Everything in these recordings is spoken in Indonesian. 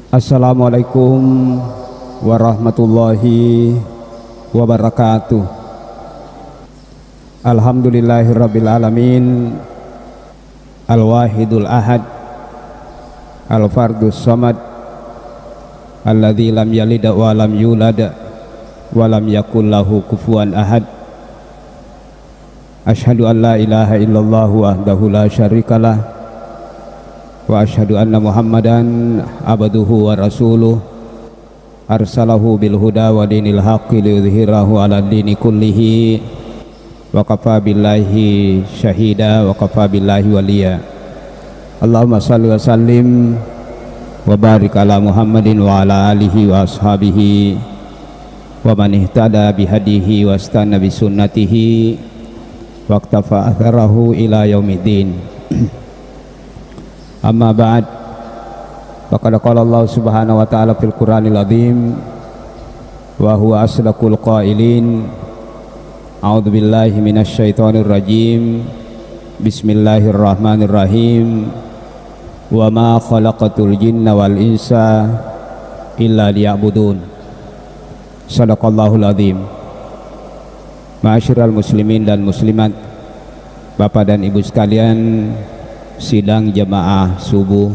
Assalamualaikum warahmatullahi wabarakatuh. Alhamdulillahirabbil alamin, al-wahidul ahad, al-fardus samad, alladzi lam yalid wa lam yulad wa lam yakul lahu kufuwan ahad. Asyhadu an la ilaha illallah wahdahu la syarikalah wa asyhadu anna Muhammadan abduhu wa rasuluh arsalahu bil huda wa dinil haqqi liyudhhirahu 'ala dini kullihi wa kafa billahi syahida wa kafa billahi waliya. Allahumma shalli wa sallim wa barik ala Muhammadin wa ala alihi wa ashabihi wa man ihtada bihadihi wa istana bi sunnatihi wa iktafa atharahu ila yaumiddin. Amma ba'd, faqad qala Allah subhanahu wa ta'ala fil Qur'anil azim wa huwa asdaqul qailin. A'udzu billahi minasy syaithanir rajim. Bismillahirrahmanirrahim. Wa ma khalaqatul jinna wal insa illa liya'budun. Shadaqallahul azim. Ma'asyiral muslimin dan muslimat, Bapak dan Ibu sekalian, sidang jamaah subuh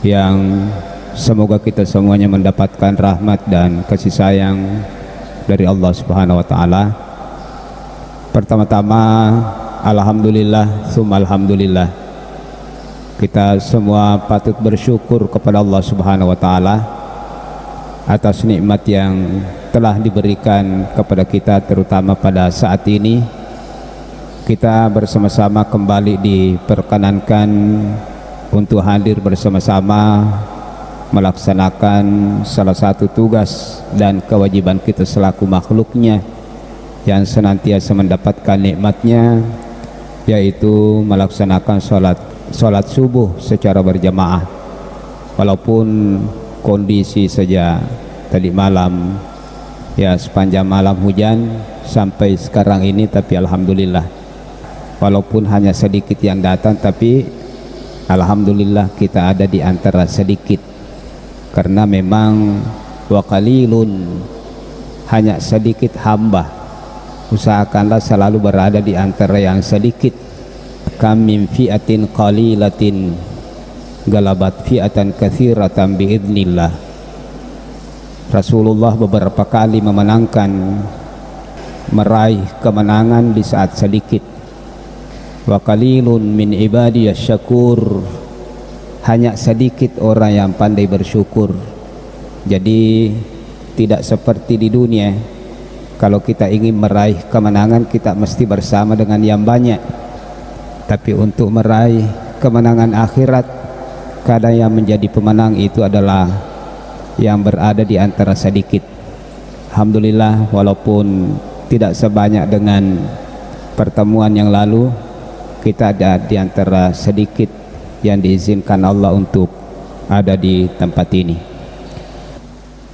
yang semoga kita semuanya mendapatkan rahmat dan kasih sayang dari Allah Subhanahu wa taala. Pertama-tama alhamdulillah summa alhamdulillah, kita semua patut bersyukur kepada Allah Subhanahu wa taala atas nikmat yang telah diberikan kepada kita, terutama pada saat ini kita bersama-sama kembali diperkenankan untuk hadir bersama-sama melaksanakan salah satu tugas dan kewajiban kita selaku makhluknya yang senantiasa mendapatkan nikmatnya, yaitu melaksanakan sholat subuh secara berjamaah. Walaupun kondisi saja tadi malam ya sepanjang malam hujan sampai sekarang ini, tapi alhamdulillah walaupun hanya sedikit yang datang, tapi alhamdulillah kita ada di antara sedikit, karena memang wa qalilun, hanya sedikit hamba. Usahakanlah selalu berada di antara yang sedikit. Kam min fi'atin qalilatin galabat fi'atan katsiratan biidznillah. Rasulullah beberapa kali meraih kemenangan di saat sedikit. Wa qalilun min ibadiyas syakur, hanya sedikit orang yang pandai bersyukur. Jadi tidak seperti di dunia, kalau kita ingin meraih kemenangan kita mesti bersama dengan yang banyak, tapi untuk meraih kemenangan akhirat kadang yang menjadi pemenang itu adalah yang berada di antara sedikit. Alhamdulillah, walaupun tidak sebanyak dengan pertemuan yang lalu, kita ada di antara sedikit yang diizinkan Allah untuk ada di tempat ini.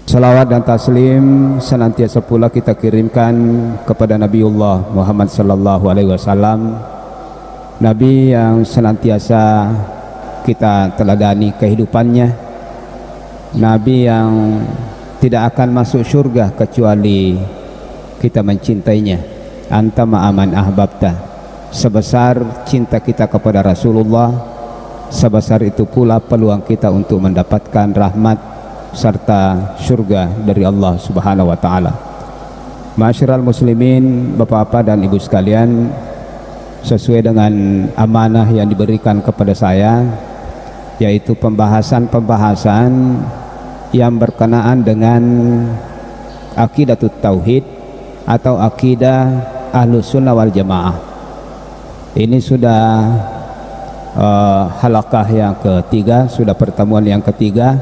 Salawat dan taslim senantiasa pula kita kirimkan kepada Nabiullah Muhammad sallallahu alaihi wasallam, Nabi yang senantiasa kita teladani kehidupannya, Nabi yang tidak akan masuk surga kecuali kita mencintainya. Anta ma'aman ahbabta, sebesar cinta kita kepada Rasulullah, sebesar itu pula peluang kita untuk mendapatkan rahmat serta surga dari Allah Subhanahu wa taala. Ma'asyiral muslimin, Bapak-bapak dan Ibu sekalian, sesuai dengan amanah yang diberikan kepada saya, yaitu pembahasan-pembahasan yang berkenaan dengan akidatut tauhid atau akidah Ahlus Sunnah wal Jamaah. Ini sudah halaqah yang ketiga, sudah pertemuan yang ketiga,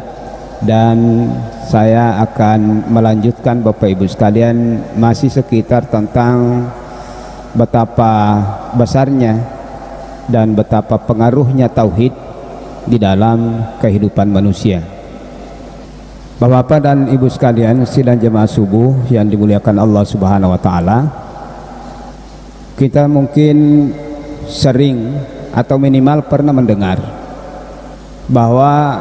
dan saya akan melanjutkan Bapak Ibu sekalian masih sekitar tentang betapa besarnya dan betapa pengaruhnya tauhid di dalam kehidupan manusia. Bapak-bapak dan ibu sekalian, sidang jemaah subuh yang dimuliakan Allah Subhanahu wa taala. Kita mungkin sering atau minimal pernah mendengar bahwa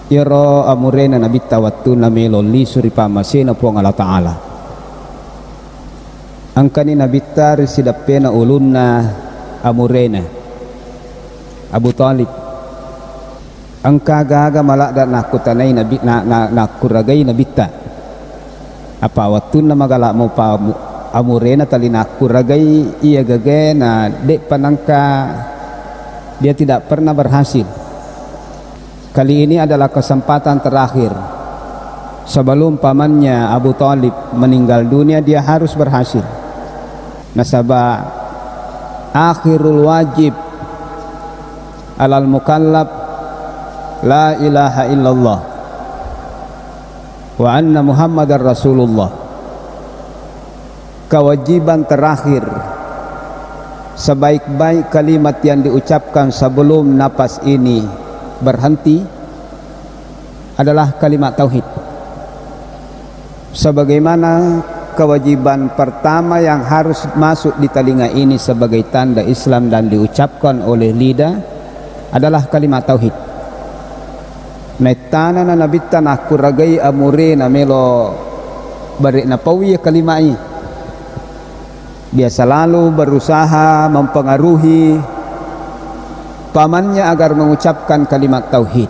iro amurena nabi tawattu namelo li suripa masina puang Allah taala. Angkani nabi tar sidapena ulunna amurena Abu Talib. Angka gaga malak dan nakutanai nabi nakuragai nabita apa waktu nama galak mau pa amurena tali nakuragai ia gage na dek panangka dia tidak pernah berhasil. Kali ini adalah kesempatan terakhir sebelum pamannya Abu Talib meninggal dunia, dia harus berhasil. Nasabah akhirul wajib alal mukallaf la ilaha illallah wa anna muhammadar rasulullah. Kewajiban terakhir sebaik-baik kalimat yang diucapkan sebelum napas ini berhenti adalah kalimat tauhid. Sebagaimana kewajiban pertama yang harus masuk di telinga ini sebagai tanda Islam dan diucapkan oleh lidah adalah kalimat tauhid. Naitana na nabita na kuragai amure na melo bari na pawi kalimai. Dia selalu berusaha mempengaruhi pamannya agar mengucapkan kalimat tauhid.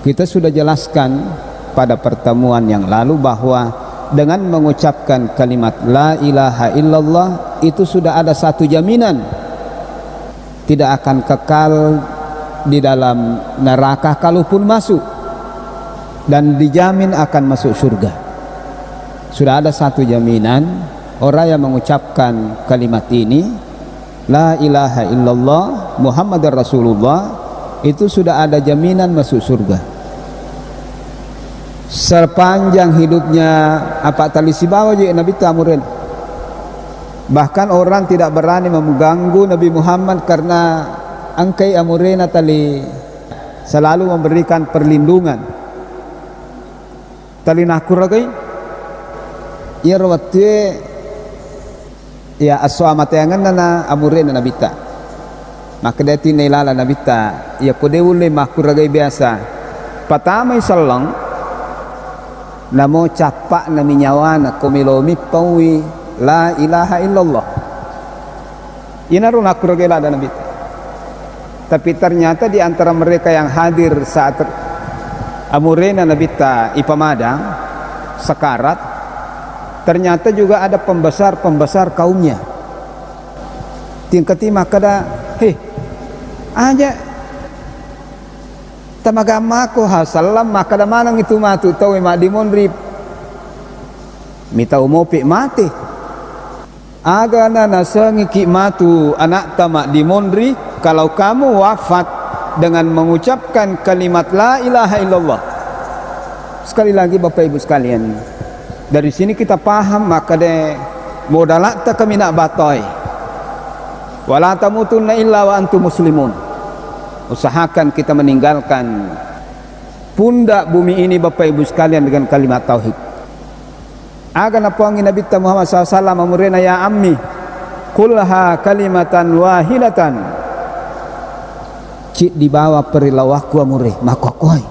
Kita sudah jelaskan pada pertemuan yang lalu bahwa dengan mengucapkan kalimat la ilaha illallah itu sudah ada satu jaminan tidak akan kekal di dalam neraka kalaupun masuk, dan dijamin akan masuk surga. Sudah ada satu jaminan, orang yang mengucapkan kalimat ini la ilaha illallah Muhammadar Rasulullah itu sudah ada jaminan masuk surga sepanjang hidupnya. Apa tali sibawa je Nabi Tamurin. Bahkan orang tidak berani mengganggu Nabi Muhammad karena angkai amurena tali selalu memberikan perlindungan. Tali nakuragai ia rawatye ya aswa matayangan na amurena nabita. Maka dia tinilala nabita ia kodewule makuragai biasa. Patamay salang namo capak na minyawana kumilomi pawi la ilaha illallah. Inaru nakuragai la nabita. Tapi ternyata di antara mereka yang hadir saat amurena nabita ipamadang sekarat, ternyata juga ada pembesar kaumnya. Tingkati makada aja tamagama ko hasalam makada manang itu matu tahu mak dimonrip mita umopi mati agana nasangi ki matu anak tamak dimonri. Kalau kamu wafat dengan mengucapkan kalimat la ilaha illallah. Sekali lagi Bapak Ibu sekalian, dari sini kita paham maka de modalata kami nak batoi wala tamutunna illa wa antum muslimun. Usahakan kita meninggalkan pundak bumi ini Bapak Ibu sekalian dengan kalimat tauhid. Agan apuangi Nabi Muhammad SAW amurena ya ammi kulha kalimatan wahidatan. Cik di bawah perilawaku amure makokoi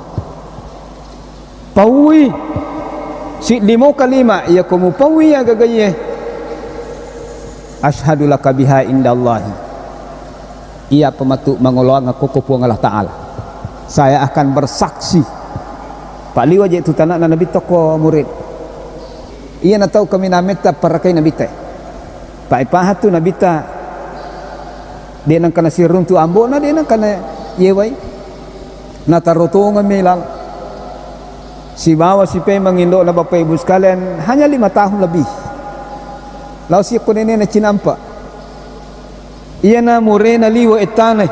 pawi si limo kalima ya kamu pawi ya gagaye asyhadu laka biha indallahi. Ia pematu mengolong aku kupuang Allah Ta'ala, saya akan bersaksi pak liwa je itu tanah nabi toko murid ia na tahu kami nameta parakai nabi teh pak ipahatu nabi ta dia nang kana sirun tu ambo na dia nang kana yewai na tarotongan melal si bawa si pe mengindo na Bapak Ibu sekalian hanya 5 tahun lebih. Lalu si konene na cinampa iya na murena liwa etane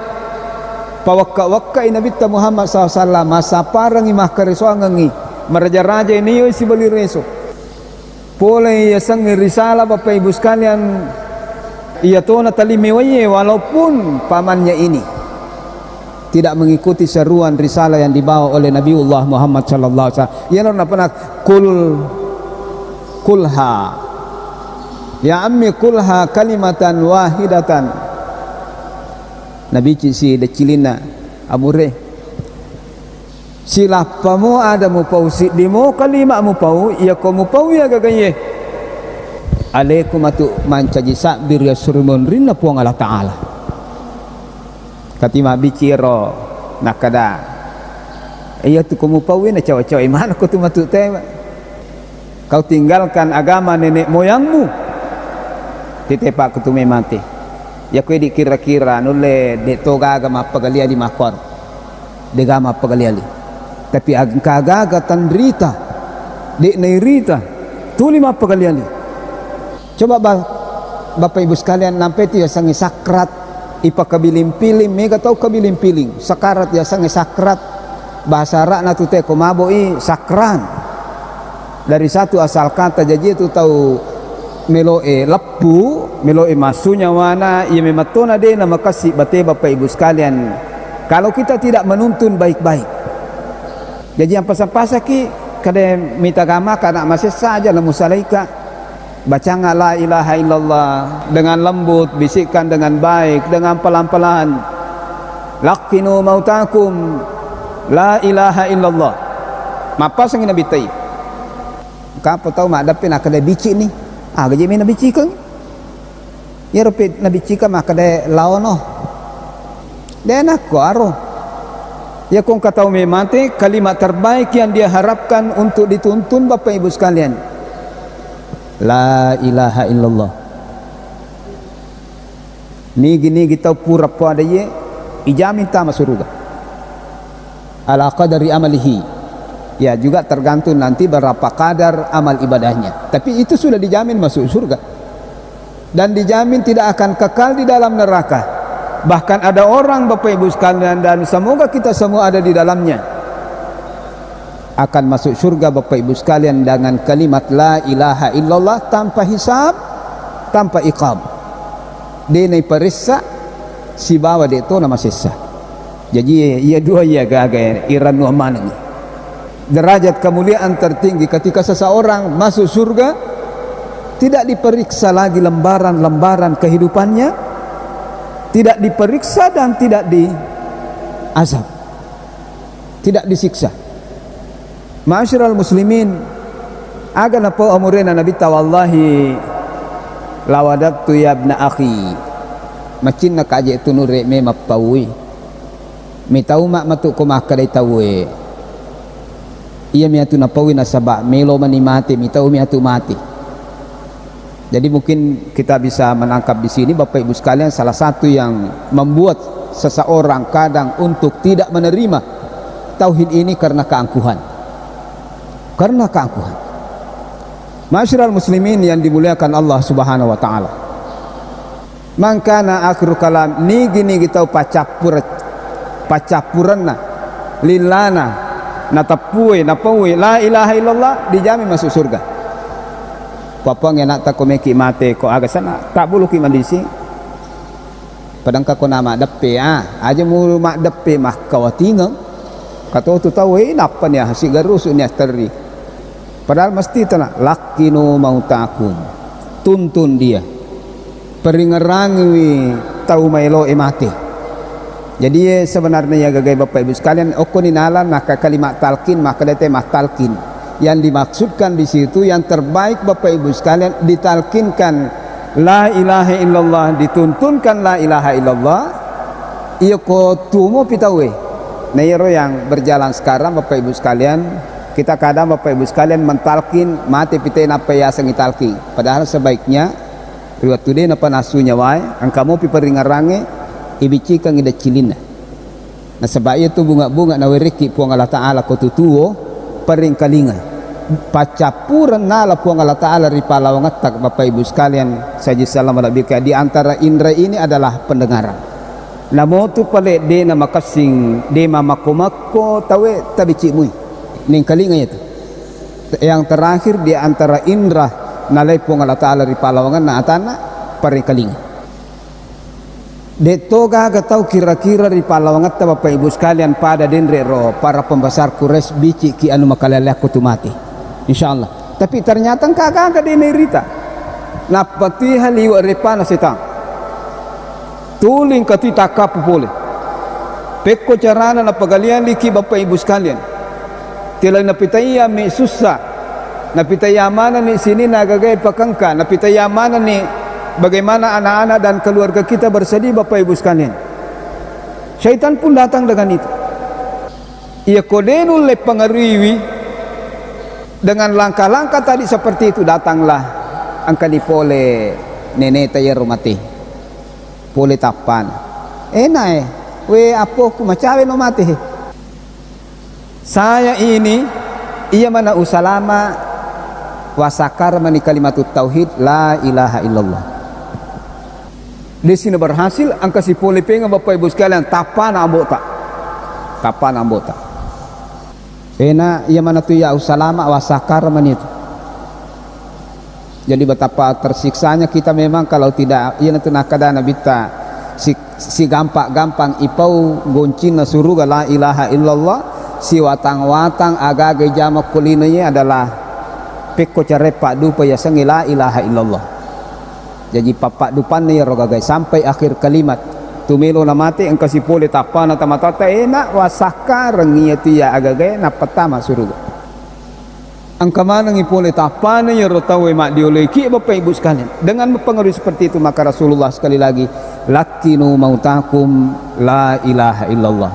pawakka-wakka Nabi Muhammad SAW masa parang imah karesoangangi meraja-raja ini si bali reso pole ya sang risala Bapak Ibu sekalian ia to na tali mewaye walaupun pamannya ini tidak mengikuti seruan risalah yang dibawa oleh Nabiullah Muhammad sallallahu alaihi wasallam. Ya nak pernah kulha ya ammi kulha kalimatan wahidatan. Nabi si de cilina amure sila pamu ada mu pau si dimo kalima mu pau ya ko mu pau ya gagaye alaikum atu mancaji sabir ya surmun rinna puang Allah taala katima biciro nakada iya tu ko mu pau na cawa-cawa mana ko tu matu teh kau tinggalkan agama nenek moyangmu titepak ku tu mati ya ko di kira-kira nulle de toga agama pagalia di makor de agama pagaliali tapi agak-agak tanrita di nerita tu lima pagaliali. Coba Bapak Ibu sekalian nampai tu ya sangi sakrat ipa kabilim-pilim mega tau kabilim-pilim sakarat ya sangi sakrat bahasa Arab na tu teh komaboi sakran dari satu asal kata jadi tu tahu meloe lepu meloe masunya wana ia mematona de nama kasih bate Bapak Ibu sekalian kalau kita tidak menuntun baik-baik. Jadi yang pasang-pasang ki kada minta agama kana masih saja namu salaika baca la ilaha illallah dengan lembut, bisikkan dengan baik, dengan pelan-pelan. Laqinu mautakum la ilaha illallah. Mapa sang nabi tai. Kapo tahu mak dapin akade bici ni. Ah gaji mina bici kan. Ya rupi nabi cika mak akade laono. Denak ko aro. Ya kong katau memate kalimat terbaik yang dia harapkan untuk dituntun Bapak Ibu sekalian. La ilaha illallah. Ni gini kita pura pada ye ijamin ta masuk surga. Ala qadari amalihi. Ya juga tergantung nanti berapa kadar amal ibadahnya. Tapi itu sudah dijamin masuk surga. Dan dijamin tidak akan kekal di dalam neraka. Bahkan ada orang Bapak Ibu sekalian dan semoga kita semua ada di dalamnya akan masuk surga Bapak Ibu sekalian dengan kalimat la ilaha illallah tanpa hisab, tanpa iqab. Dia naik perissa si bawa dia tu nama sisa. Jadi ia dua ia gagai iran nuaman ini. Derajat kemuliaan tertinggi ketika seseorang masuk surga tidak diperiksa lagi lembaran-lembaran kehidupannya. Tidak diperiksa dan tidak diazab, tidak disiksa. Ma'asyiral muslimin, agak apa amurena Nabi tawallahi lawadatu ya ibna akhi macin nak aje tu nure me mapawi mi tau mak matu ko makadai tawe iya mi atu napawi nasaba melo mani mati mi tau mi atu mati. Jadi mungkin kita bisa menangkap di sini Bapak Ibu sekalian salah satu yang membuat seseorang kadang untuk tidak menerima tauhid ini karena keangkuhan. Karena keangkuhan. Ma'asyiral muslimin yang dimuliakan Allah Subhanahu wa taala. Man kana akhiru kalam ni gini kita pacapuranna lillana natapue napawe la ilaha illallah dijamin masuk surga. Papa ngenak tak komeki mate ko aga sana tak bulu ki mandisi padang ka ko nama depe aja mulu mak depe mah kawatingang kato tu tahu napa ni hasi garus ni teri padahal mesti tana lakinu mautakum tuntun dia peringerangi tahu mailo mate. Jadi sebenarnya ya gagai Bapak Ibu sekalian okoni nalan maka kalimat talqin maka dete mah talqin. Yang dimaksudkan di situ yang terbaik Bapak Ibu sekalian ditalkinkan la ilaha illallah, dituntunkan la ilaha illallah. Iyo ko tumo pitawe. Nero yang berjalan sekarang Bapak Ibu sekalian, kita kadang Bapak Ibu sekalian mentalkin mati pitain apa ya sengi talki. Padahal sebaiknya riwat tude napa nasunya wae angkamu pi peringarange ibici kang ida cilina. Nah sebab itu bunga-bunga na wereki puang Allah taala ko tutuo pering kalinga. Pacapuran nala puang Allah taala ripala wangatak Bapak Ibu sekalian saji salam alabika di antara indra ini adalah pendengaran. Namo tu pale de na makasing de mamakomako tawe tabici mui ning kalinga itu. Yang terakhir di antara indra nalai puang Allah taala ripala wangan na atana pering kalinga. Detoga gatau kira-kira di palawangat Bapak Ibu sekalian pada dendre ro para pembesar Quraisy bici ki anu makalelek kutu mati. Insyaallah. Tapi ternyata kagak di nerita. Napati haliwa repana setang. Tuling katita kapu pole. Pekko carana na pagalian liki Bapak Ibu sekalian. Tilang napitaya mi susah. Napitaya mana ni sini nagagay pakangka. Napitaya mana ni bagaimana anak-anak dan keluarga kita bersedih Bapak Ibu sekalian. Syaitan pun datang dengan itu. Ia kodenul le pengaruhi dengan langkah-langkah tadi seperti itu. Datanglah angka di pole nenek tayar mati. Pole tapan. Enak we apo ku macawe no mati. Saya ini ia mana usalama wasakar mani kalimatut tauhid la ilaha illallah. Di sini berhasil angka si pole pengen Bapak Ibu sekalian tapan ambota. Tapan ambota. Ena ia mana tu ya usalama wasakar mani itu. Jadi betapa tersiksanya kita memang kalau tidak ia nanti nakadana bita si gampang ipau goncina suruga la ilaha illallah si watang-watang agaga jamak kulinanya adalah pekko carepa dupa ya sangi la ilaha illallah. Jadi papak dupan ni rogagai sampai akhir kalimat tumelo na mati engkau si pole tapana tamatata enak wasaka rengia tu ya agagai na pertama suruga. Angka mana ngipole tapana ya rotawe mak dioleki Bapak Ibu sekalian. Dengan mempengaruhi seperti itu maka Rasulullah sekali lagi lakinu mautakum la ilaha illallah.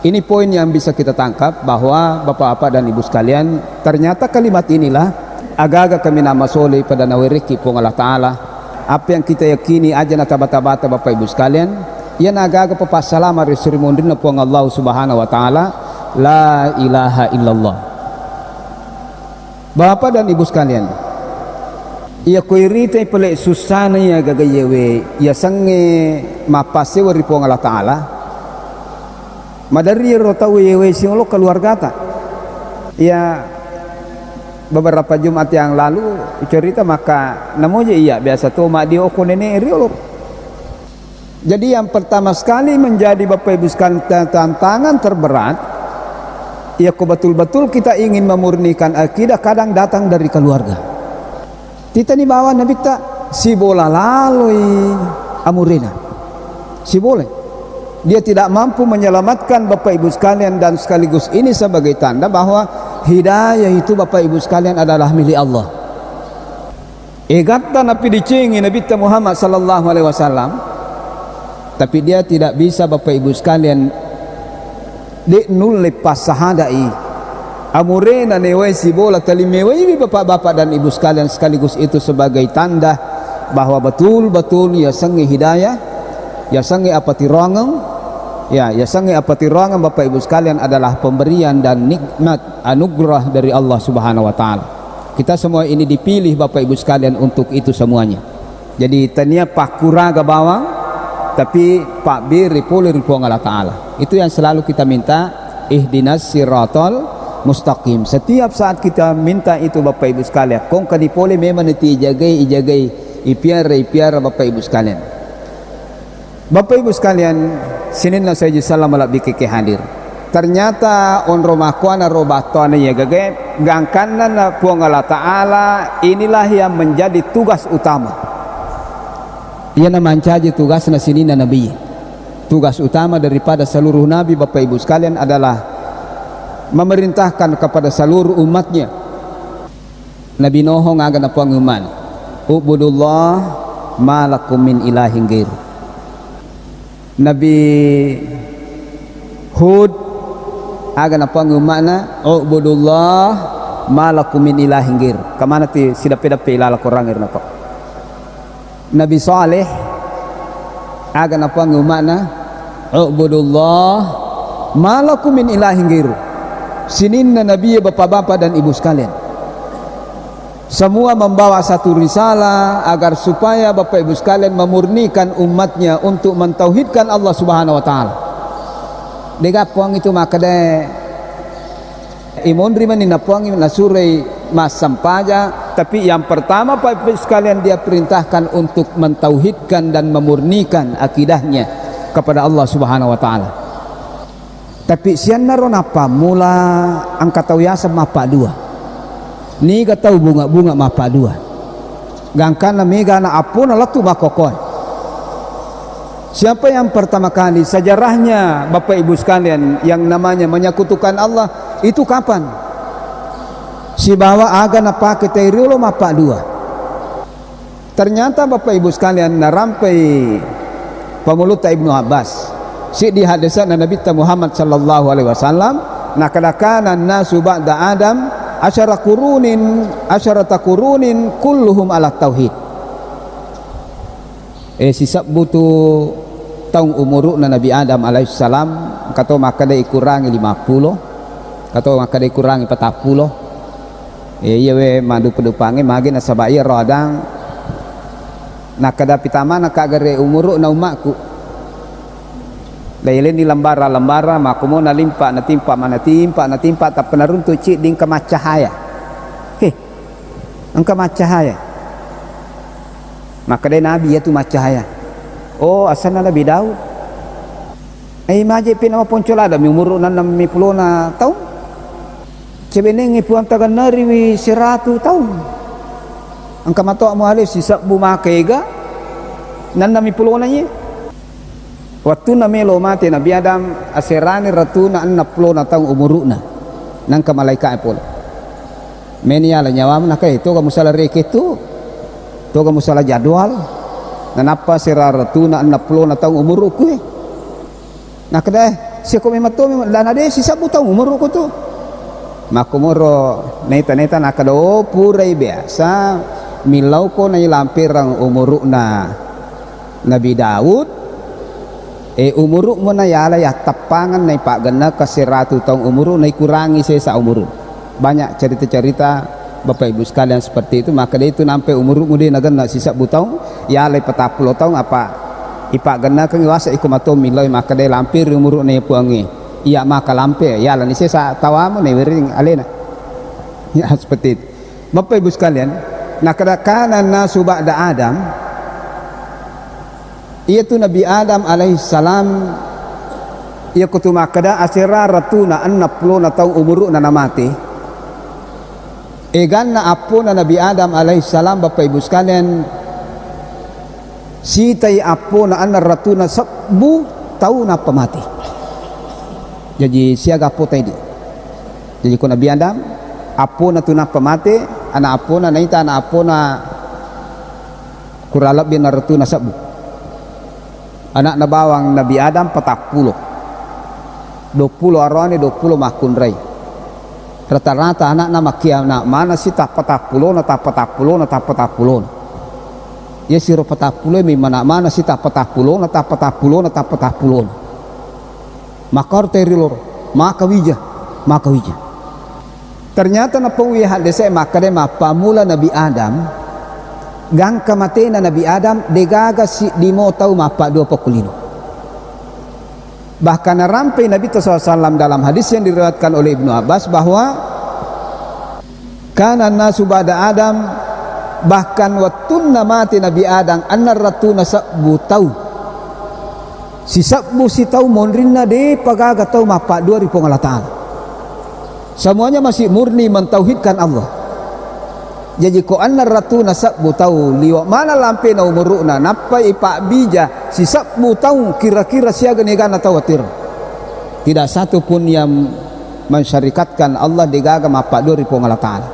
Ini poin yang bisa kita tangkap bahwa Bapak-bapak dan Ibu sekalian ternyata kalimat inilah agak-agak kami nama soleh pada nawiriki pung Allah Ta'ala. Apa yang kita yakini aja na tabata-bata Bapak Ibu sekalian yan agak-agak papasalama risrimundin na pung Allah Subhanahu Wa Ta'ala la ilaha illallah. Bapak dan Ibu sekalian, ia kuirita pelek susana ya gagayewe ya sange mapase wari pung Allah Ta'ala madari rotawe yewe singolo keluarga ta. Ya beberapa Jumat yang lalu cerita maka namoja iya biasa tuh mak dio konene riolo. Jadi yang pertama sekali menjadi Bapak Ibu sekalian tantangan terberat ya kok betul-betul kita ingin memurnikan akidah kadang datang dari keluarga. Kita ni bawa nabi tak si bola lalui amurina. Si boleh. Dia tidak mampu menyelamatkan Bapak Ibu sekalian dan sekaligus ini sebagai tanda bahwa hidayah itu Bapak Ibu sekalian adalah milik Allah. Egata nabi dicengi Nabi Muhammad sallallahu alaihi wasallam. Tapi dia tidak bisa Bapak Ibu sekalian nul lepas sahadai amurena newe si bola talimewe Bapak-bapak dan Ibu sekalian sekaligus itu sebagai tanda bahwa betul-betul ya sangi hidayah ya sangi apa tirangan ya sangi apa tirangan Bapak Ibu sekalian adalah pemberian dan nikmat anugerah dari Allah Subhanahu Wa Ta'ala. Kita semua ini dipilih Bapak Ibu sekalian untuk itu semuanya. Jadi tania pakuraga bawang tapi Pak Bir ripuli ripuang Allah Ta'ala. Itu yang selalu kita minta, ihdinas siratal mustaqim. Setiap saat kita minta itu Bapak Ibu sekalian kong kadipole memang nanti ijagai ipiara Bapak Ibu sekalian. Bapak Ibu sekalian sinin na saya salam ala bikike hadir. Ternyata on romakuana robatuana ya gage gangkanan na puang Allah Ta'ala inilah yang menjadi tugas utama. Ia namancaji tugas na sini na nabi. Tugas utama daripada seluruh nabi Bapak Ibu sekalian adalah memerintahkan kepada seluruh umatnya. Nabi Nuh ngagan apa nguman? Ubudullah ma lakum min ilahin ghair. Nabi Hud agan apa ngumana? Ubudullah ma lakum min ilahin ghair. Kamana ti sidape-dape ilala korangir napa? Nabi Saleh agan apa ngumana? Ubudullah ma lakum min ilahin ghair. Sinin na nabi bapak-bapak dan ibu sekalian semua membawa satu risalah agar supaya Bapak Ibu sekalian memurnikan umatnya untuk mentauhidkan Allah Subhanahu Wa Ta'ala. Dega puang itu maka de imondri mani na puang na surai mas sampaja, tapi yang pertama Bapak Ibu sekalian dia perintahkan untuk mentauhidkan dan memurnikan akidahnya kepada Allah Subhanahu wa taala. Tapi sian naron apa mula angkat tahu ya sama Pak dua. Ni kata bunga-bunga mapa dua. Gangkan mega na apuna latu makokoi. Siapa yang pertama kali sejarahnya Bapak Ibu sekalian yang namanya menyekutukan Allah itu kapan? Si bawa aga na pakai teriulo mapa dua. Ternyata Bapak Ibu sekalian narampai pemuluta Ibnu Abbas. Si di hadisan Nabi Muhammad sallallahu alaihi wasallam nakadakana nasu ba'da Adam asyarata kurunin kulluhum ala tauhid. Sisap butuh tahun umur na Nabi Adam alaihissalam kata maka dia kurangi 50 kata maka dia kurangi 40 iya we madu pedupangi magi na sabai rodang nak kada pitama nak agare umur na umakku lailin di lembara maku mo nalimpa natimpa tak pernah runtuh cik ding kemacahaya engka macahaya maka dia Nabi itu macahaya. Oh asal Nabi Daud. Maje pina poncola ada umur 60 na tahun. Cebeneng ipuan tagan nari wi 100 tahun. Angka mato muhalif sisa buma kega 60 na ye. Waktu na melo mati Nabi Adam aserani ratuna 60 na tahun umuruna. Nang ka malaikat pula. Menia la nyawam na kay to kamu salah reke tu. To kamu salah jadwal. Nanapa siraratuna 60 na tahun umur ko Nak kada siya ko mato lana de sisa butang umur ko to. Makumoro neta nakada purai biasa milau ko na ilampirang umur na Nabi Daud umur mo na yala ya tapangan na ipagana kasi 100 tahun umur na ikurangi sa umur. Banyak cerita-cerita Bapak Ibu sekalian seperti itu, maka dia itu sampai umur dia nagana sisa butang ya lay 40 tahun apa ipa gana kang wasa ikumato miloy maka dia lampir umur na puangi iya maka lampe ya lan isi sa tawamu na wiring alena ya seperti itu. Bapak Ibu sekalian nakadakana nasu ba'da Adam itu Nabi Adam alaihissalam ia kutuma kada asira ratuna 60 na tahun umur na namati egan na apo na Nabi Adam alaihissalam Bapak Ibu sekalian sitay apo na anar ratuna sabbu tahu na pamati. Jadi siaga apo tayo di. Jadi ko Nabi Adam apo na tuna pamati ana apo na naita ana apo na kuralab bin ratuna sabbu. Anak na bawang Nabi Adam 40 arone 20 makun rai. Rata-rata anak nama kia nak mana sih tak 40 ya siro 40 mi mana sih tak 40 makar terilor maka wija ternyata na pawihan desa maka de mapamula Nabi Adam gang kamatena Nabi Adam degaga si dimo tau mapa 25. Bahkan rampai Nabi SAW dalam hadis yang diriwayatkan oleh Ibnu Abbas bahwa kana nasu ba'da Adam bahkan watunna mati Nabi Adam annar ratuna sabbu tau si sabbu si tau monrinna de pagaga tau mapa 2000 Allah Ta'ala semuanya masih murni mentauhidkan Allah. Jadi ko annar ratuna sabbu tau liwa mana lampe na umuruna napa ipa bija si sabbu tau kira-kira siaga negana tawatir. Tidak satu pun yang mensyarikatkan Allah digaga mapa 2000 Allah Ta'ala.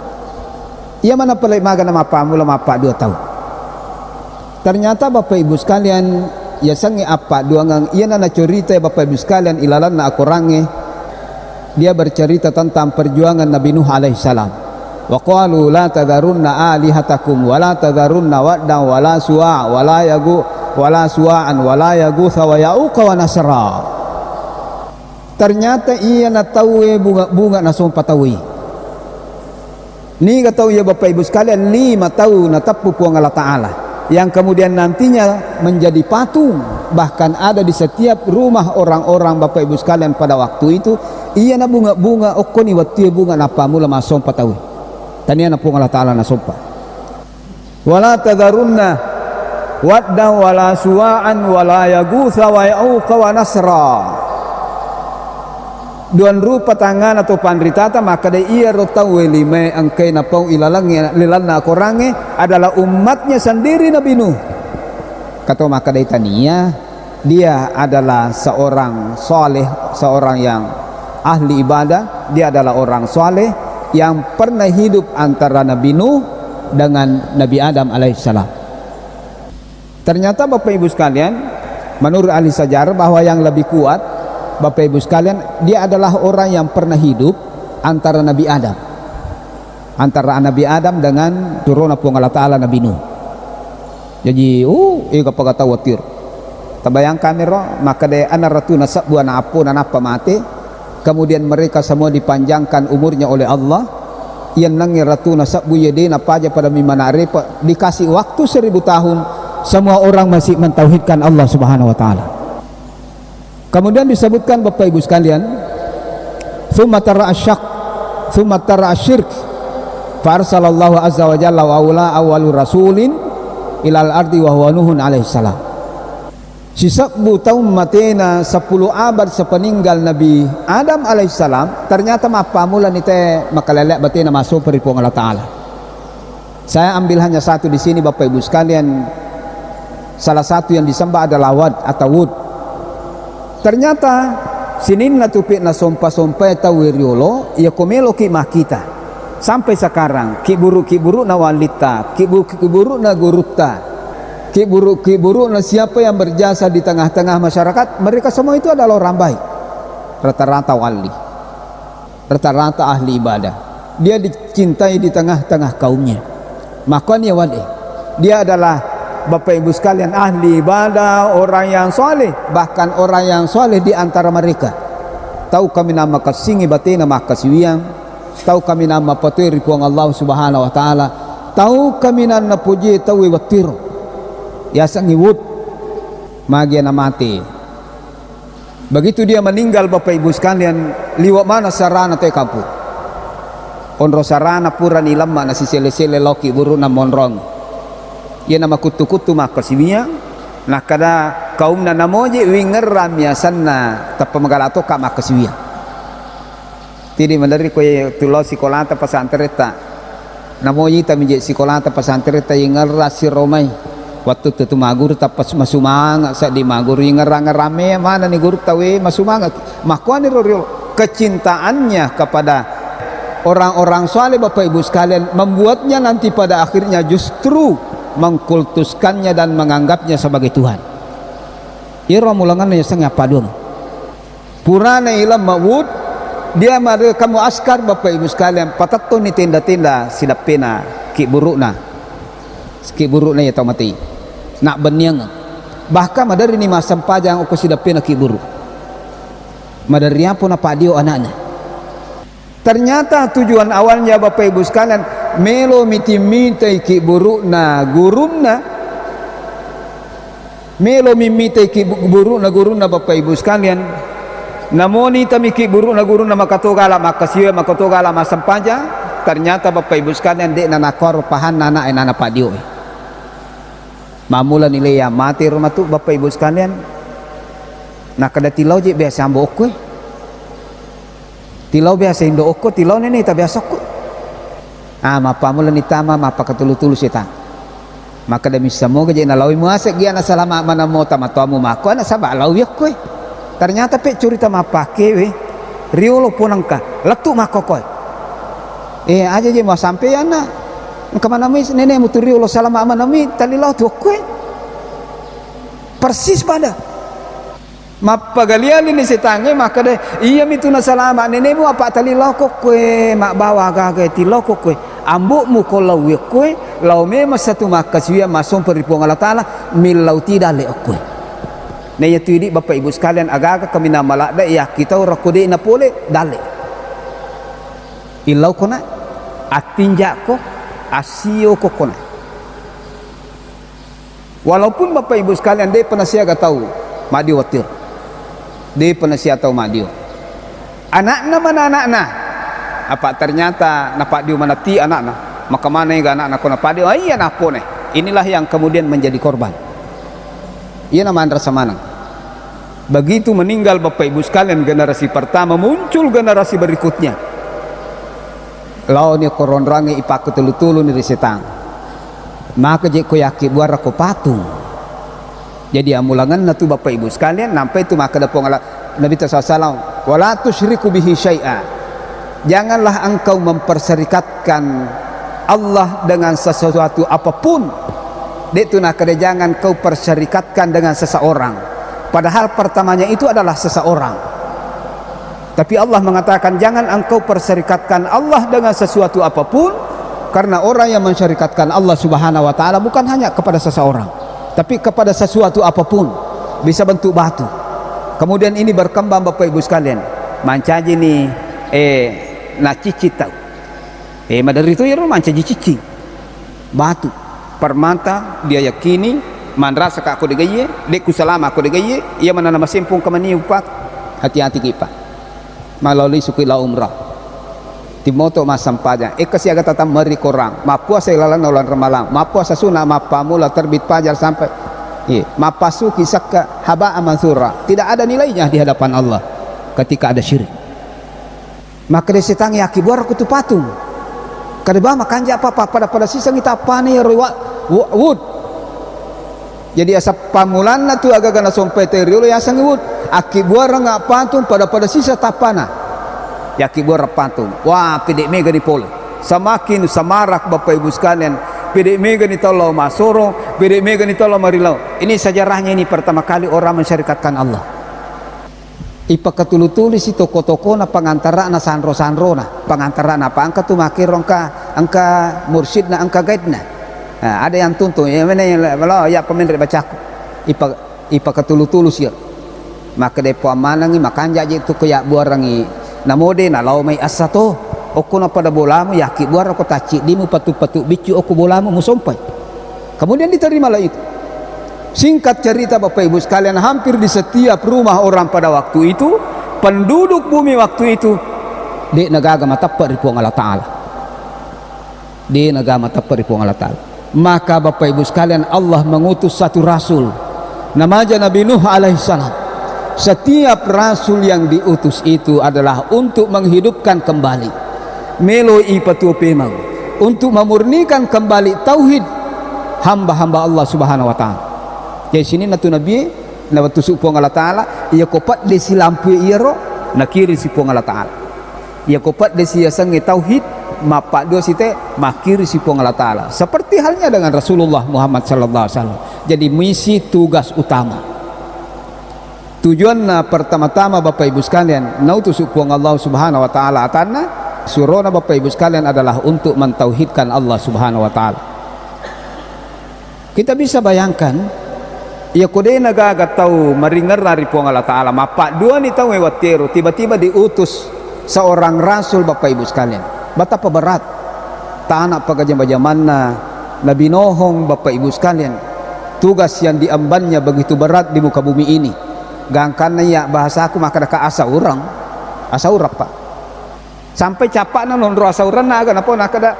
Ia mana pelai maga na mapa mula mapa 2 tahun. Ternyata Bapak Ibu sekalian ya sangi apa dua ngang ia na cerita Bapak Ibu sekalian ilalan na akurange dia bercerita tentang perjuangan Nabi Nuh alaihissalam. Wa qalu la tadharunna alihatakum wa la tadharunna waddan wa la suwa wa la yagu wa la suwa'an wa la yagutha wa ya'uqa wa nasra. Ternyata ia na tahu bunga na sumpa tawi. Ni kataw ya Bapak Ibu sekalian 5 tahun na tapu puang Allah Ta'ala yang kemudian nantinya menjadi patung bahkan ada di setiap rumah orang-orang Bapak Ibu sekalian pada waktu itu ia na bunga-bunga okoni wati bunga na pamula masong patawi. tanian pun Allah Ta'ala na sumpah, wala tadharunna wadda wala suwa'an wala yagutha wa ya'uqa wa nasra. Duan rupa tangan atau pandritata maka dia ia rotau lima angkai napau ilalang lilanna korange adalah umatnya sendiri Nabi Nuh. Kata maka dia tania dia adalah seorang soleh, seorang yang ahli ibadah, dia adalah orang soleh yang pernah hidup antara Nabi Nuh dengan Nabi Adam alaihissalam. Ternyata Bapak Ibu sekalian, menurut ahli sejarah bahwa yang lebih kuat Bapak Ibu sekalian, dia adalah orang yang pernah hidup antara Nabi Adam, antara Nabi Adam dengan turun Allah Ta'ala Nabi Nuh. Jadi kata watir tabayang kamera maka de ana ratuna sabbuan apuna napa mate, kemudian mereka semua dipanjangkan umurnya oleh Allah. Yang nangi ratuna sabbu yadina paja pada mimana repa dikasih waktu 1000 tahun, semua orang masih mentauhidkan Allah Subhanahu wa taala. Kemudian disebutkan Bapak Ibu sekalian, tsumma tara asyak tsumma tara asyirk fa arsalallahu azza wa jalla wa awwalu rasulin ilal ardi wa huwa nuhun alaihi salam. Sisabbu taum matena 10 abad sepeninggal Nabi Adam alaihissalam, ternyata mapamulan ite makalelek batena masuk peripuang Allah Ta'ala. Saya ambil hanya satu di sini Bapak Ibu sekalian. Salah satu yang disembah adalah Wad atau Wud. Ternyata sinin na tupik na sompa-sompa tau wiriolo ya komelo ki makita sampai sekarang kiburu na walita, kiburu na guruta, kiburu na siapa yang berjasa di tengah-tengah masyarakat, mereka semua itu adalah orang baik, rata-rata wali, rata-rata ahli ibadah. Dia dicintai di tengah-tengah kaumnya. Makanya wali dia adalah Bapak Ibu sekalian ahli ibadah, orang yang soleh, bahkan orang yang soleh di antara mereka. Tahu kami nama kasingi batina makasiwiang, tahu kami nama patiri puang Allah Subhanahu wa taala, tahu kami nama puji tahu watiro. Ya sangiwud magia na mati. Begitu dia meninggal Bapak Ibu sekalian, liwat mana sarana teh kapu. Onro sarana pura nilamma na sisele-sele loki buru na monrong. Ya nama kutu-kutu makasiwiang, nah kada kaum na namoje wingeram ya sanna tapamagalato ka makasiwiang. Tidi mandari ko tulo sikolata pasantereta. Namoji ta menje sikolata pasantereta ingera si Romai. Waktu itu magur tapas masumanga sa di magur ngerang-ngerame mana ni guru tawe masumanga. Makuani roril kecintaannya kepada orang-orang saleh Bapak Ibu sekalian membuatnya nanti pada akhirnya justru mengkultuskannya dan menganggapnya sebagai Tuhan. Ira mulangan ya sengah padung. Purana ilam mawud dia mare kamu askar Bapak Ibu sekalian patatto ni tenda-tenda silapena ki burukna. Ki burukna ya tau mati. Nak beniang. Bahkan madari ni masam pajang uko silapena ki buruk. Madari pun apa dio anaknya. Ternyata tujuan awalnya Bapak Ibu sekalian melo miti-mitai ki burukna gurumna, melo mimitai ki burukna gurumna Bapak Ibu sekalian. Namoni tami ki burukna gurumna makatogala makasiwa makatogala masampaja. Ternyata Bapak Ibu sekalian dek nanakor pahan nana nana padio. Mamula nilai ya mati rumah tu Bapak Ibu sekalian. Nak kada tilau je biasa ambok kue. Tilau biasa indo oko tilau nene tak biasa kue. Mapa mula ni tama mapa katulu-tulu sita. Maka demi semoga je nalawi muasek dia na salama mana mo tamatuamu mako na sabak lawi koy. Ternyata pe curita mapa kewe riolo punangka letu makokoy. Aja je mau sampai ana. Kemana mi nenek mutu riolo salama mana mi talilau tu koy. Persis pada mapa galian ini setange maka deh iya mitu na salama nenemu apa talilau koy mak bawa gage tilau koy. Ambuk mu kalau wekwe lau memang satu makasih masuk peripuang Allah Taala milau tidak lekwe. Nah ya tuh Bapak Ibu sekalian agak kami nama lada ya kita rakode na pole dale. Ilau kona atinjak ko asio ko kona. Walaupun Bapak Ibu sekalian dia pernah siaga tahu madio watir. Dia pernah siaga tahu madio. Anak-anak mana anak-anak apa ternyata napa dia manati anak-anak, maka mana yang anak-anak ko napa dia iya napo nih. Inilah yang kemudian menjadi korban. Iya nama rasa manang. Begitu meninggal Bapak Ibu sekalian generasi pertama, muncul generasi berikutnya. Lau ni koron rangi ipak tulu-tulu ni risetang. Maka je ko yaki buara ko patung. Jadi amulangan na tu Bapak Ibu sekalian nampai tu maka dapong Nabi SAW, wala tusyriku bihi syai'a. Janganlah engkau memperserikatkan Allah dengan sesuatu apapun. Itu nak jangan kau perserikatkan dengan seseorang. Padahal pertamanya itu adalah seseorang. Tapi Allah mengatakan jangan engkau perserikatkan Allah dengan sesuatu apapun, karena orang yang mensyarikatkan Allah Subhanahu wa taala bukan hanya kepada seseorang, tapi kepada sesuatu apapun. Bisa bentuk batu. Kemudian ini berkembang Bapak Ibu sekalian. Mancaji ni na cicit tahu. Madari itu ya mancaji cicing. Batu. Permata dia yakini manrasa ka aku degaye, deku salama aku degaye, ia mana nama sempung kemani upak. Hati-hati kita. Melalui sukila umrah. Timoto masam paja. Kasi agak tatap meri korang. Mapuasa ilalan ulan remalang. Mapuasa sunah mapamula terbit pajar sampai. Mapasu kisah haba amansura. Tidak ada nilainya di hadapan Allah ketika ada syirik. Maka dia setang yaki buar kutu patung. Kadeba makanja apa pada sisa kita apa nih wood. Jadi asa pamulan na tu agak gana sompai teriolo ya sang wood. Aki buar ngak patung pada sisa tapana. Yaki buar patung. Wah, pedek mega di pole. Semakin samarak Bapak Ibu sekalian. Pedek mega ni tolo masoro, pedek mega ni tolo marilau. Ini sejarahnya, ini pertama kali orang mensyarikatkan Allah. Ipa ketulu-tulis si toko-toko na pangantara na sanro-sanro na. Pangantara na pa angka tumakir angka mursyid na angka guide na. Nah, ada yang tuntun ya mana yang ya pemendek bacaku. Ipa ketulu-tulus ya. Maka depo amanangi makanja je tu kayak buarangi namode na lau mai asato. Oku na pada bolamu yaki buar aku taci dimu patu-patu bicu oku bolamu musompai. Kemudian diterimalah itu. Singkat cerita Bapak Ibu sekalian, hampir di setiap rumah orang pada waktu itu, penduduk bumi waktu itu di negara matapar di Allah Ta'ala. Di negara matapar di Allah Ta'ala. Maka Bapak Ibu sekalian, Allah mengutus satu rasul namanya Nabi Nuh alaihissalam. Setiap rasul yang diutus itu adalah untuk menghidupkan kembali meloi patu pemang, untuk memurnikan kembali tauhid hamba-hamba Allah Subhanahu wa taala. Jadi sini natu nabi na watu supong Allah taala ia kopat desi lampu iro na kiri supong Allah taala. Ia kopat desi sange tauhid mapak dua site makiri supong Allah taala. Seperti halnya dengan Rasulullah Muhammad sallallahu alaihi wasallam. Jadi misi tugas utama. Tujuan pertama-tama Bapak Ibu sekalian nautus supong Allah Subhanahu wa taala atana surona Bapak Ibu sekalian adalah untuk mentauhidkan Allah Subhanahu wa taala. Kita bisa bayangkan ya kode naga tahu meringar dari puang Allah taala mapak dua ni tahu watero tiba-tiba diutus seorang rasul Bapak Ibu sekalian. Betapa berat tanah pagajaman-jamanna Nabi Nohong Bapak Ibu sekalian. Tugas yang diembannya begitu berat di muka bumi ini. Gangkan ya bahasa aku maka deka asa urang Pak. Sampai capak na nonro asa urang na aga napa nakada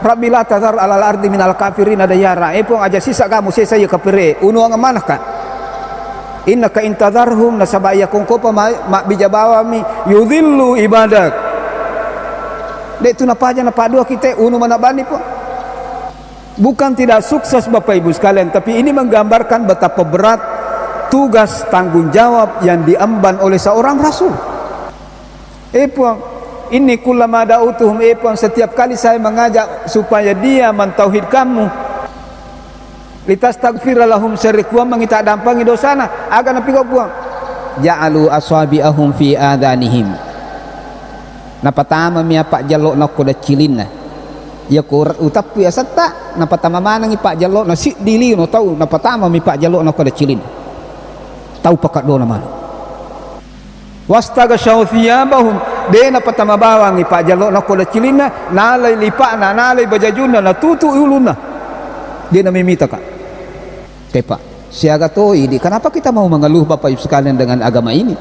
Rabbilah tazar alal ardi minal kafirin ada yara. Pong aja sisa kamu saya kafire. Unu ang manah ka. Innaka intadharhum nasabaya kungko pa ma bijabawami yudhillu ibadak. Dek tu napa aja napa dua kita unu manabani po. Bukan tidak sukses Bapak Ibu sekalian, tapi ini menggambarkan betapa berat tugas tanggung jawab yang diemban oleh seorang rasul. Ini kullama da'utuhum setiap kali saya mengajak supaya dia mentauhid kamu litastaghfira lahum syarikuam mengita dampangi dosana agar napi kau buang ja'alu aswabi'ahum fi adanihim napatama miya pak jalok na kuda cilin na ya ko utap ya satta napatama manang pak jalok na si dili no tahu napatama mi pak jalok na kuda cilin tahu pakat do na mana wastaga syauthiyabahum dena patama bawang ipa jalok na kola cilina nalay lipa na nalay bajajuna na tutu uluna dia na mimita ka kepa siaga to ini kenapa kita mau mengeluh Bapak Ibu sekalian dengan agama ini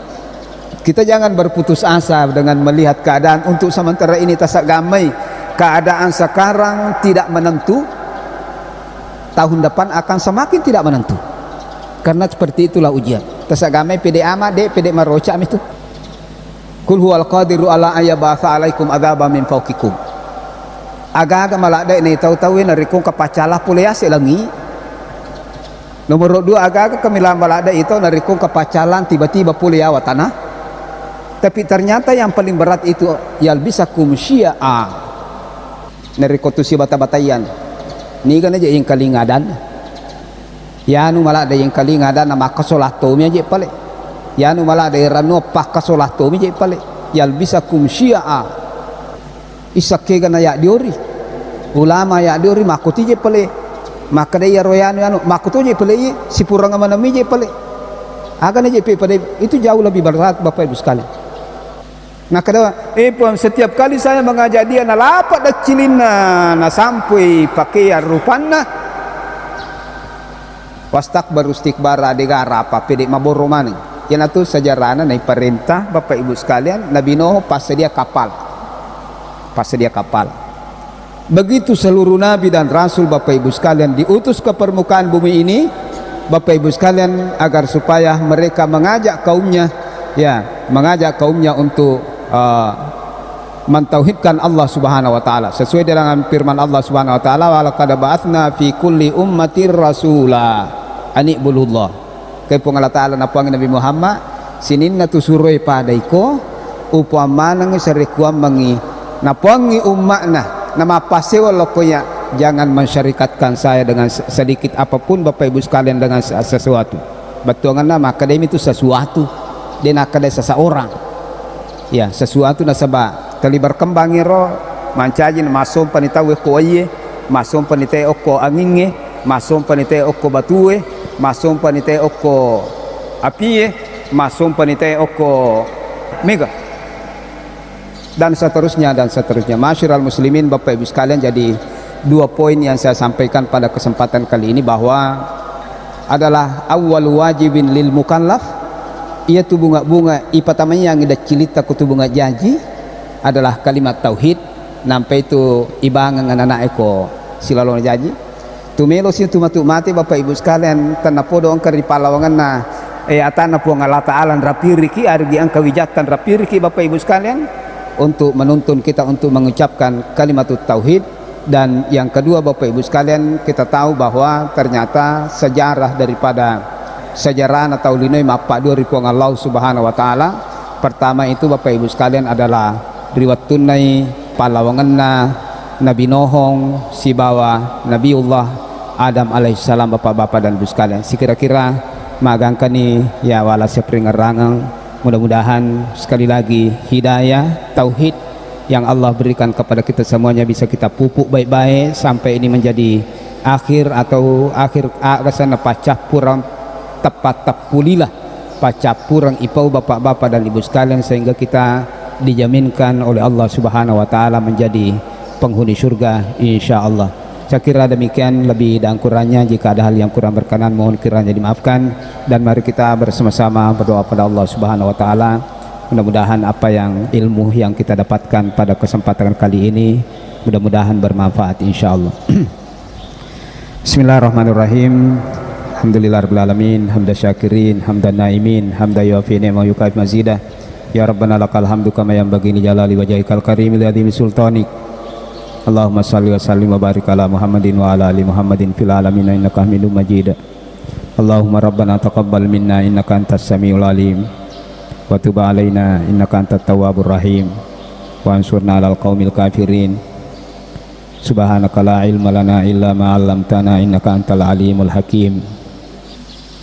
Kita jangan berputus asa dengan melihat keadaan untuk sementara ini tasak gamai. Keadaan sekarang tidak menentu, tahun depan akan semakin tidak menentu. Karena seperti itulah ujian. Tasak gamai pede ama de pede maroca itu. Kul huwal qadiru ala ayyabatha alaikum adzaba min fawqikum. Aga-aga malada ini tahu-tahu narikung kapacalah pulea selangi. Nomor 2 aga-aga kamilah malada itu narikung kapacalan tiba-tiba pulea watana. Tapi ternyata yang paling berat itu yalbisakum syi'a. Narikotusi bata-batayan. Ni kan aja yang kalingadan. Ya nu malada yang kalingadan nama kasolato mi aja pale. Ya nu malada rano pak kasolato mi aja pale. Yalbisakum syi'a. Isakke gana ya diori. Ulama ya diori makuti je pale. Maka dia royanu anu makutu je pale si purang mana mi je pale. Akan aja pada itu jauh lebih berat Bapak Ibu sekalian. Nah kada setiap kali saya mengajak dia na lapat dah cilina na sampai pakaian rupana wastak baru stikbara degara apa pedek maboro mani yang itu sejarahnya naik perintah Bapak Ibu sekalian Nabi Nuh pas dia kapal begitu seluruh nabi dan rasul Bapak Ibu sekalian diutus ke permukaan bumi ini Bapak Ibu sekalian agar supaya mereka mengajak kaumnya untuk mentauhidkan Allah Subhanahu wa taala sesuai dengan firman Allah Subhanahu wa taala wa laqad ba'atsna fi kulli ummatir rasula anibulullah kay pong Allah taala napuang Nabi Muhammad sinin na tusuroy padaiko upamanang sarikuam mangi napuangi ummakna na mapasewa lokoya jangan mensyarikatkan saya dengan sedikit apapun Bapak Ibu sekalian dengan sesuatu betuangan nama akademi itu sesuatu dan akademi seseorang ya sesuatu nasaba tali berkembang ro mancajin masum panita we koye masum panita oko anginge masum panita oko batue masum panita oko apie masum panita oko mega dan seterusnya masyiral muslimin Bapak Ibu sekalian. Jadi 2 poin yang saya sampaikan pada kesempatan kali ini bahwa adalah awal wajibin lil mukallaf iaitu bunga-bunga ipatamanya yang ada cilita kutu bunga janji adalah kalimat tauhid nampai itu ibangan anak eko silalon janji tumelo si tumatu mati Bapak Ibu sekalian tanapodo angker di palawangan na atana puang Allah Ta'ala rapiriki argi angka wijatan rapiriki Bapak Ibu sekalian untuk menuntun kita untuk mengucapkan kalimat tauhid. Dan yang kedua Bapak Ibu sekalian kita tahu bahwa ternyata sejarah daripada sejarah atau linoi mapa dua ripuang Allah Subhanahu wa taala pertama itu Bapak Ibu sekalian adalah riwat tunai palawanganna Nabi Nohong si bawa Nabiullah Adam alaihissalam Bapak-bapak dan Ibu sekalian si kira-kira magangkan ni ya wala sepringerangang mudah-mudahan sekali lagi hidayah tauhid yang Allah berikan kepada kita semuanya bisa kita pupuk baik-baik sampai ini menjadi akhir rasana pacah purang tepat pulilah pacah purang ipau Bapak-bapak dan Ibu sekalian sehingga kita dijaminkan oleh Allah Subhanahu wa taala menjadi penghuni surga insyaallah. Saya kira demikian, lebih dan kurangnya jika ada hal yang kurang berkenan mohon kiranya dimaafkan dan mari kita bersama-sama berdoa pada Allah Subhanahu wa taala. Mudah-mudahan apa yang ilmu yang kita dapatkan pada kesempatan kali ini mudah-mudahan bermanfaat insyaallah. Bismillahirrahmanirrahim. Alhamdulillahirabbil alamin, hamda syakirin, hamdan naimin, hamda yuafi ni'ma yukaif mazidah. Ya Rabbana lakal hamdu kama yanbaghi li jalali wajhikal karim li adimi sultanik. Allahumma shalli wa sallim wa barik ala Muhammadin wa ala ali Muhammadin fil alamin innaka Hamidum Majid. Allahumma rabbana taqabbal minna innaka antas samiul alim wa tub alaina innaka antat tawwabur rahim wa ansurna alal qaumil kafirin. Subhanaka la ilma lana illa ma 'allamtana innaka antal alimul hakim.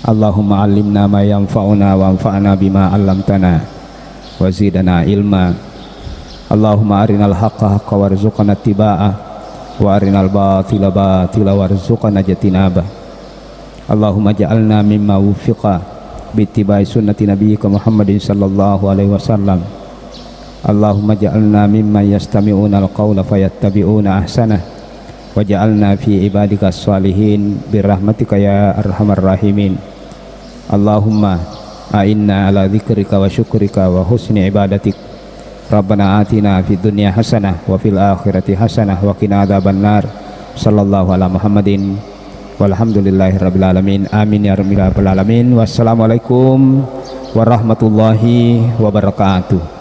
Allahumma 'allimna ma yanfa'una wa anfa'na bima 'allamtana wa zidna ilma. Allahumma arinal haqqa haqqan warzuqna ittiba'ah wa arinal batila batila warzuqna ijtinabah. Allahumma ja'alna mimma wufiqa bittiba'i sunnati nabiyyika Muhammadin sallallahu alaihi wasallam. Allahumma ja'alna mimman yastami'una al-qawla fayattabi'una ahsanah wa ja'alna fi ibadika as-salihin birahmatika ya arhamar rahimin. Allahumma a'inna ala dzikrika wa syukrika wa husni ibadatik. Rabbana atina fid dunya hasanah wa fil akhirati hasanah wa qina adzabannar. Sallallahu ala Muhammadin walhamdulillahi rabbil alamin. Amin ya rabbal alamin. Wassalamualaikum warahmatullahi wabarakatuh.